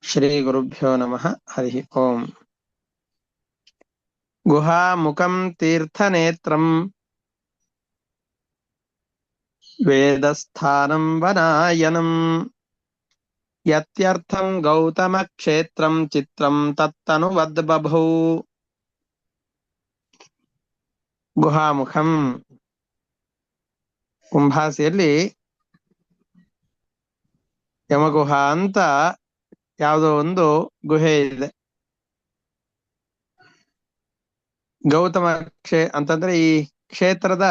ಶ್ರೀ ಗುರುಭ್ಯೋ ನಮಃ. ಹರಿ ಓಂ. ಗುಹಾಮುಖಂ ತೀರ್ಥನೇತ್ರಂ ವೇದಸ್ಥಾನಂ ವನಾಯನಂ ಯತ್ಯರ್ಥಂ ಗೌತಮ ಕ್ಷೇತ್ರಂ ಚಿತ್ರಂ ತತ್ತನುವದ್ಬಭೌ. ಗುಹಾಮುಖಂ ಕುಂಭಾಸಿಯಲ್ಲಿ ಯಮಗುಹ ಅಂತ ಯಾವುದೋ ಒಂದು ಗುಹೆ ಇದೆ. ಗೌತಮ ಅಂತಂದ್ರೆ ಈ ಕ್ಷೇತ್ರದ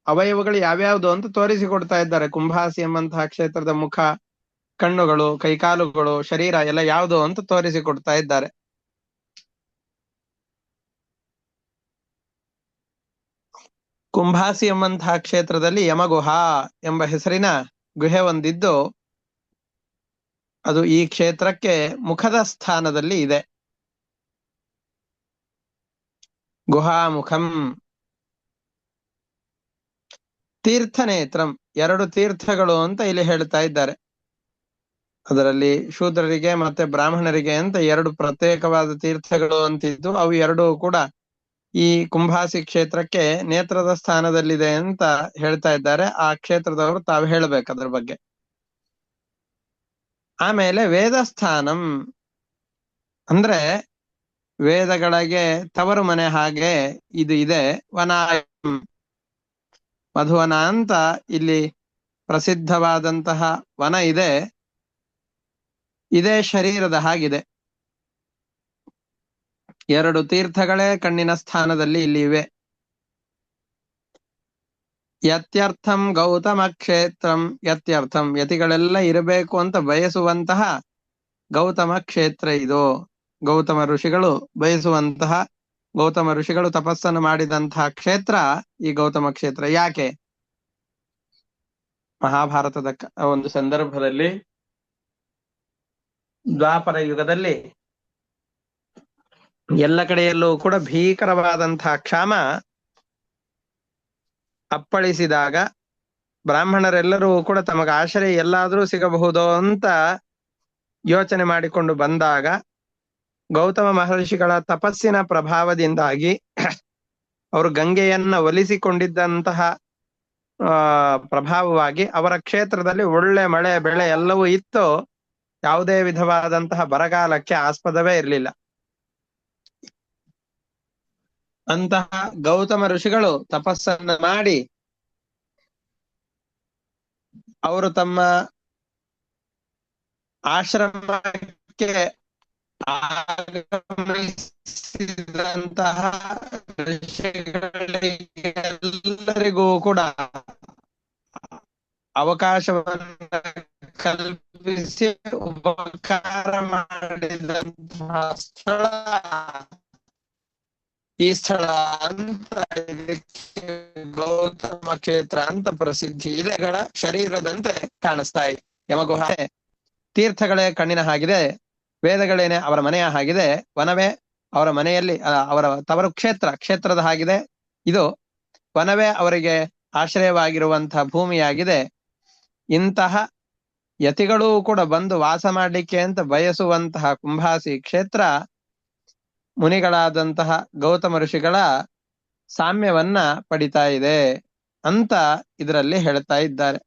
ಅವಯವಗಳು ಯಾವ್ಯಾವ್ದು ಅಂತ ತೋರಿಸಿಕೊಡ್ತಾ ಇದ್ದಾರೆ. ಕುಂಭಾಸಿ ಎಂಬಂತಹ ಕ್ಷೇತ್ರದ ಮುಖ, ಕಣ್ಣುಗಳು, ಕೈಕಾಲುಗಳು, ಶರೀರ ಎಲ್ಲ ಯಾವುದು ಅಂತ ತೋರಿಸಿಕೊಡ್ತಾ ಇದ್ದಾರೆ. ಕುಂಭಾಸಿ ಎಂಬಂತಹ ಕ್ಷೇತ್ರದಲ್ಲಿ ಯಮಗುಹ ಎಂಬ ಹೆಸರಿನ ಗುಹೆ ಒಂದಿದ್ದು ಅದು ಈ ಕ್ಷೇತ್ರಕ್ಕೆ ಮುಖದ ಸ್ಥಾನದಲ್ಲಿ ಇದೆ. ಗುಹಾಮುಖಂ ತೀರ್ಥನೇತ್ರಂ, ಎರಡು ತೀರ್ಥಗಳು ಅಂತ ಇಲ್ಲಿ ಹೇಳ್ತಾ ಇದ್ದಾರೆ. ಅದರಲ್ಲಿ ಶೂದ್ರರಿಗೆ ಮತ್ತೆ ಬ್ರಾಹ್ಮಣರಿಗೆ ಅಂತ ಎರಡು ಪ್ರತ್ಯೇಕವಾದ ತೀರ್ಥಗಳು ಅಂತಿದ್ದು, ಅವು ಎರಡೂ ಕೂಡ ಈ ಕುಂಭಾಸಿ ಕ್ಷೇತ್ರಕ್ಕೆ ನೇತ್ರದ ಸ್ಥಾನದಲ್ಲಿದೆ ಅಂತ ಹೇಳ್ತಾ ಇದ್ದಾರೆ. ಆ ಕ್ಷೇತ್ರದವರು ತಾವು ಹೇಳ್ಬೇಕು ಅದ್ರ ಬಗ್ಗೆ. ಆಮೇಲೆ ವೇದಸ್ಥಾನಂ ಅಂದ್ರೆ ವೇದಗಳಿಗೆ ತವರು ಮನೆ ಹಾಗೆ ಇದು ಇದೆ. ವನಾಯಂ, ಮಧುವನ ಅಂತ ಇಲ್ಲಿ ಪ್ರಸಿದ್ಧವಾದಂತಹ ವನ ಇದೆ. ಇದೇ ಶರೀರದ ಹಾಗಿದೆ. ಎರಡು ತೀರ್ಥಗಳೇ ಕಣ್ಣಿನ ಸ್ಥಾನದಲ್ಲಿ ಇಲ್ಲಿ ಇವೆ. ಯತ್ಯರ್ಥಂ ಗೌತಮ ಕ್ಷೇತ್ರಂ, ಯತ್ಯರ್ಥಂ ಯತಿಗಳೆಲ್ಲ ಇರಬೇಕು ಅಂತ ಬಯಸುವಂತಹ ಗೌತಮ ಕ್ಷೇತ್ರ ಇದು. ಗೌತಮ ಋಷಿಗಳು ಬಯಸುವಂತಹ, ಗೌತಮ ಋಷಿಗಳು ತಪಸ್ಸನ್ನು ಮಾಡಿದಂತಹ ಕ್ಷೇತ್ರ ಈ ಗೌತಮ ಕ್ಷೇತ್ರ. ಯಾಕೆ? ಮಹಾಭಾರತದ ಒಂದು ಸಂದರ್ಭದಲ್ಲಿ, ದ್ವಾಪರ ಯುಗದಲ್ಲಿ ಎಲ್ಲ ಕಡೆಯಲ್ಲೂ ಕೂಡ ಭೀಕರವಾದಂತಹ ಕ್ಷಾಮ ಅಪ್ಪಳಿಸಿದಾಗ ಬ್ರಾಹ್ಮಣರೆಲ್ಲರೂ ಕೂಡ ತಮಗೆ ಆಶ್ರಯ ಎಲ್ಲಾದ್ರೂ ಸಿಗಬಹುದೋ ಅಂತ ಯೋಚನೆ ಮಾಡಿಕೊಂಡು ಬಂದಾಗ, ಗೌತಮ ಮಹರ್ಷಿಗಳ ತಪಸ್ಸಿನ ಪ್ರಭಾವದಿಂದಾಗಿ ಅವರು ಗಂಗೆಯನ್ನ ಒಲಿಸಿಕೊಂಡಿದ್ದಂತಹ ಪ್ರಭಾವವಾಗಿ ಅವರ ಕ್ಷೇತ್ರದಲ್ಲಿ ಒಳ್ಳೆ ಮಳೆ ಬೆಳೆ ಎಲ್ಲವೂ ಇತ್ತು. ಯಾವುದೇ ವಿಧವಾದಂತಹ ಬರಗಾಲಕ್ಕೆ ಆಸ್ಪದವೇ ಇರಲಿಲ್ಲ. ಅಂತಹ ಗೌತಮ ಋಷಿಗಳು ತಪಸ್ಸನ್ನ ಮಾಡಿ ಅವರು ತಮ್ಮ ಆಶ್ರಮಕ್ಕೆ ಆಗಮಿಸಿದಂತಹ ಋಷಿಗಳೆಲ್ಲರಿಗೂ ಕೂಡ ಅವಕಾಶವನ್ನು ಕಲ್ಪಿಸಿ ಉಪಕಾರ ಮಾಡಿದಂತಹ ಸ್ಥಳ ಈ ಸ್ಥಳ ಅಂತ ಗೌತಮ ಕ್ಷೇತ್ರ ಅಂತ ಪ್ರಸಿದ್ಧಿ. ಇದೆಗಳ ಶರೀರದಂತೆ ಕಾಣಿಸ್ತಾ ಇದೆ. ಯಮಗುಹ ತೀರ್ಥಗಳೇ ಕಣ್ಣಿನ ಹಾಗಿದೆ, ವೇದಗಳೇನೆ ಅವರ ಮನೆಯ ಹಾಗಿದೆ, ವನವೇ ಅವರ ಮನೆಯಲ್ಲಿ ಅವರ ತವರು ಕ್ಷೇತ್ರದ ಹಾಗಿದೆ. ಇದು ವನವೇ ಅವರಿಗೆ ಆಶ್ರಯವಾಗಿರುವಂತಹ ಭೂಮಿಯಾಗಿದೆ. ಇಂತಹ ಯತಿಗಳೂ ಕೂಡ ಬಂದು ವಾಸ ಮಾಡಲಿಕ್ಕೆ ಅಂತ ಬಯಸುವಂತಹ ಕುಂಭಾಸಿ ಕ್ಷೇತ್ರ ಮುನಿಗಳಾದಂತಹ ಗೌತಮ ಋಷಿಗಳ ಸಾಮ್ಯವನ್ನ ಪಡಿತಾ ಇದೆ ಅಂತ ಇದರಲ್ಲಿ ಹೇಳ್ತಾ ಇದ್ದಾರೆ.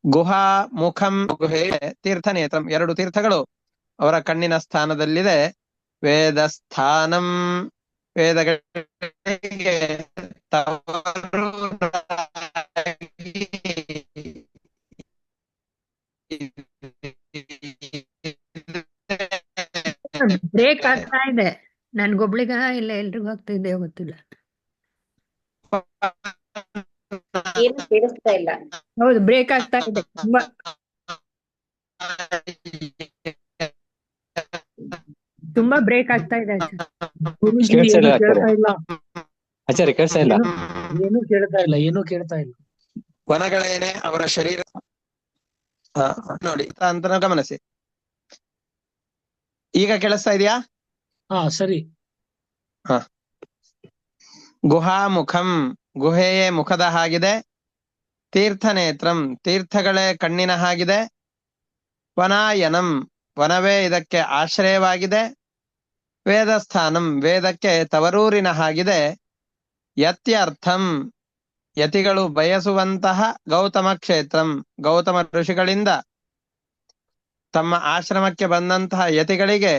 ಗುಹಾ ಮುಖಂ ಗುಹೆ ತೀರ್ಥನೇತ್ರಂ, ಎರಡು ತೀರ್ಥಗಳು ಅವರ ಕಣ್ಣಿನ ಸ್ಥಾನದಲ್ಲಿದೆ. ವೇದಸ್ಥಾನಂ, ವೇದಗಳಿಗೆ ತವರು ಬ್ರೇಕ್ ಆಗ್ತಾ ಇದೆ. ನನ್ಗೊಬ್ಳಿಗ ಇಲ್ಲ ಎಲ್ರಿಗೂ ಆಗ್ತಾ ಇದೆ ಗೊತ್ತಿಲ್ಲ. ಏನು ಕೇಳಿಸ್ತಾ ಇಲ್ಲ. ಹೌದು, ಬ್ರೇಕ್ ಆಗ್ತಾ ಇದೆ ತುಂಬಾ. ತುಂಬಾ ಬ್ರೇಕ್ ಆಗ್ತಾ ಇದೆ ಆಚಾರ್ಯ. ಕೇಳ್ತಾ ಇಲ್ಲ, ಏನು ಕೇಳ್ತಾ ಇಲ್ಲ. ವನಗಳೇನೆ ಅವರ ಶರೀರ ನೋಡಿ ಅಂತ ಗಮನಿಸಿ. ಈಗ ಕೇಳಿಸ್ತಾ ಇದೆಯಾ? ಸರಿ. ಗುಹಾಮುಖಂ, ಗುಹೆಯೇ ಮುಖದ ಹಾಗಿದೆ. ತೀರ್ಥನೇತ್ರಂ ತೀರ್ಥಗಳೇ ಕಣ್ಣಿನ ಹಾಗಿದೆ. ವನಾಯನಂ ವನವೇ ಇದಕ್ಕೆ ಆಶ್ರಯವಾಗಿದೆ. ವೇದಸ್ಥಾನಂ ವೇದಕ್ಕೆ ತವರೂರಿನ ಹಾಗಿದೆ. ಯತ್ಯರ್ಥಂ ಯತಿಗಳು ಬಯಸುವಂತಹ ಗೌತಮ ಕ್ಷೇತ್ರಂ ಗೌತಮ ಋಷಿಗಳಿಂದ ತಮ್ಮ ಆಶ್ರಮಕ್ಕೆ ಬಂದಂತಹ ಯತಿಗಳಿಗೆ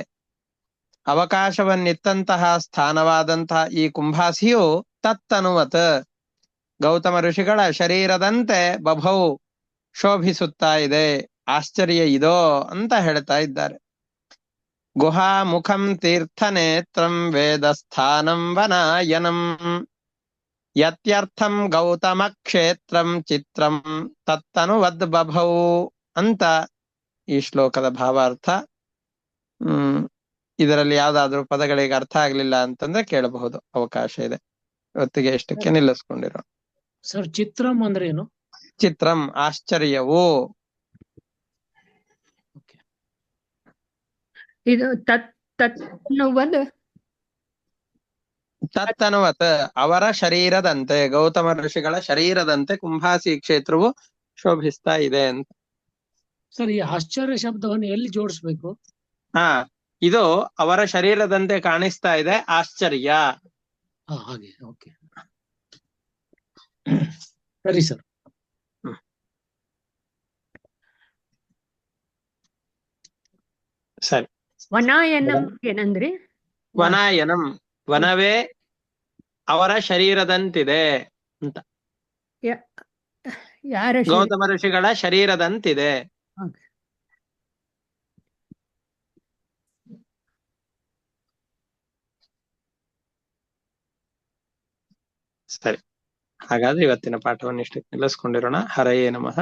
ಅವಕಾಶವನ್ನಿತ್ತಂತಹ ಸ್ಥಾನವಾದಂತಹ ಈ ಕುಂಭಾಸಿಯು ತತ್ತನುವತ್ ಗೌತಮ ಋಷಿಗಳ ಶರೀರದಂತೆ ಬಭೌ ಶೋಭಿಸುತ್ತಾ ಇದೆ, ಆಶ್ಚರ್ಯ ಇದೋ ಅಂತ ಹೇಳ್ತಾ ಇದ್ದಾರೆ. ಗುಹಾಮುಖಂ ತೀರ್ಥನೇತ್ರಂ ವೇದಸ್ಥಾನಂ ವನಾಯನಂ ಯತ್ಯರ್ಥಂ ಗೌತಮ ಕ್ಷೇತ್ರಂ ಚಿತ್ರಂ ತತ್ತನುವದ್ ಬಭೌ ಅಂತ ಈ ಶ್ಲೋಕದ ಭಾವಾರ್ಥ. ಇದರಲ್ಲಿ ಯಾವ್ದಾದ್ರು ಪದಗಳಿಗೆ ಅರ್ಥ ಆಗ್ಲಿಲ್ಲ ಅಂತಂದ್ರೆ ಕೇಳಬಹುದು, ಅವಕಾಶ ಇದೆ. ಇವತ್ತಿಗೆ ಎಷ್ಟಕ್ಕೆ ನಿಲ್ಲಿಸ್ಕೊಂಡಿರೋ. ಸರ್ ಚಿತ್ರಂ ಅಂದ್ರೆ ಏನು? ಚಿತ್ರಂ ಆಶ್ಚರ್ಯವು. ಇದು ತನ್ನುವುದು ತತ್ತನುವತ್ ಅವರ ಶರೀರದಂತೆ ಗೌತಮ ಋಷಿಗಳ ಶರೀರದಂತೆ ಕುಂಭಾಸಿ ಕ್ಷೇತ್ರವು ಶೋಭಿಸ್ತಾ ಇದೆ ಅಂತ. ಸರ್ ಈ ಆಶ್ಚರ್ಯ ಶಬ್ದವನ್ನು ಎಲ್ಲಿ ಜೋಡಿಸ್ಬೇಕು? ಇದು ಅವರ ಶರೀರದಂತೆ ಕಾಣಿಸ್ತಾ ಇದೆ, ಆಶ್ಚರ್ಯ. ಹಾಗೆ, ಓಕೆ, ಸರಿ ಸರ್. ಸರಿ. ವನಾಯನಂ ಏನಂದ್ರಿ? ವನಾಯನಂ ವನವೇ ಅವರ ಶರೀರದಂತಿದೆ ಅಂತ. ಯಾರ ಗೌತಮ ಋಷಿಗಳ ಶರೀರದಂತಿದೆ. ಸರಿ, ಹಾಗಾದ್ರೆ ಇವತ್ತಿನ ಪಾಠವನ್ನು ಇಷ್ಟಕ್ಕೆ ನಿಲ್ಲಿಸ್ಕೊಂಡಿರೋಣ. ಹರಯೇ ನಮಃ.